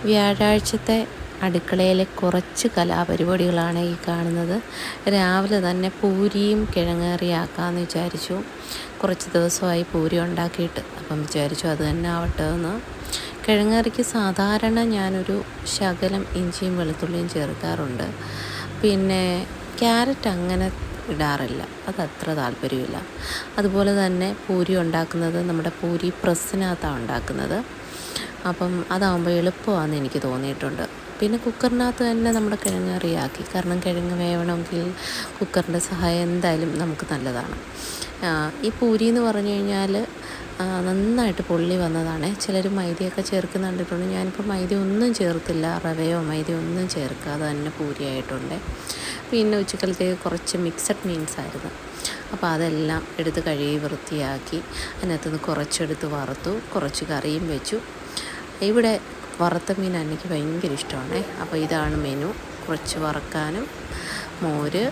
വ്യാഴാഴ്ചത്തെ അടുക്കളയിലെ കുറച്ച് കലാപരിപാടികളാണ് ഈ കാണുന്നത്. രാവിലെ തന്നെ പൂരിയും കിഴങ്ങേറിയാക്കാമെന്ന് വിചാരിച്ചു. കുറച്ച് ദിവസമായി പൂരി ഉണ്ടാക്കിയിട്ട്, അപ്പം വിചാരിച്ചു അത് തന്നെ ആവട്ടെ എന്ന്. കിഴങ്ങേറിക്ക് സാധാരണ ഞാനൊരു ശകലം ഇഞ്ചിയും വെളുത്തുള്ളിയും ചേർക്കാറുണ്ട്. പിന്നെ ക്യാരറ്റ് അങ്ങനെ ഇടാറില്ല, അതത്ര താല്പര്യമില്ല. അതുപോലെ തന്നെ പൂരി ഉണ്ടാക്കുന്നത് നമ്മുടെ പൂരി പ്രസ്സിനകത്താണ് ഉണ്ടാക്കുന്നത്. അപ്പം അതാകുമ്പോൾ എളുപ്പമാണെന്ന് എനിക്ക് തോന്നിയിട്ടുണ്ട്. പിന്നെ കുക്കറിനകത്ത് തന്നെ നമ്മുടെ കിഴങ്ങേറിയാക്കി, കാരണം കിഴങ്ങ് വേവണമെങ്കിൽ കുക്കറിൻ്റെ സഹായം എന്തായാലും നമുക്ക് നല്ലതാണ്. ഈ പൂരി എന്ന് പറഞ്ഞു കഴിഞ്ഞാൽ നന്നായിട്ട് പൊള്ളി വന്നതാണ്. ചിലർ മൈദയൊക്കെ ചേർക്കുന്ന കണ്ടിട്ടുണ്ട്. ഞാനിപ്പോൾ മൈദ ഒന്നും ചേർത്തില്ല, റവയോ മൈദയോ ഒന്നും ചേർക്കാതെ തന്നെ പൂരിയായിട്ടുണ്ട്. പിന്നെ ഉച്ചക്കലത്തേക്ക് കുറച്ച് മിക്സഡ് മീൻസ് ആയിരുന്നു. അപ്പോൾ അതെല്ലാം എടുത്ത് കഴുകി വൃത്തിയാക്കി അതിനകത്തുനിന്ന് കുറച്ചെടുത്ത് വറുത്തു, കുറച്ച് കറിയും വെച്ചു. ഇവിടെ വറുത്ത മീൻ എനിക്ക് ഭയങ്കര ഇഷ്ടമാണ്. അപ്പോൾ ഇതാണ് മെനു. കുറച്ച് വറക്കാനും മോര്,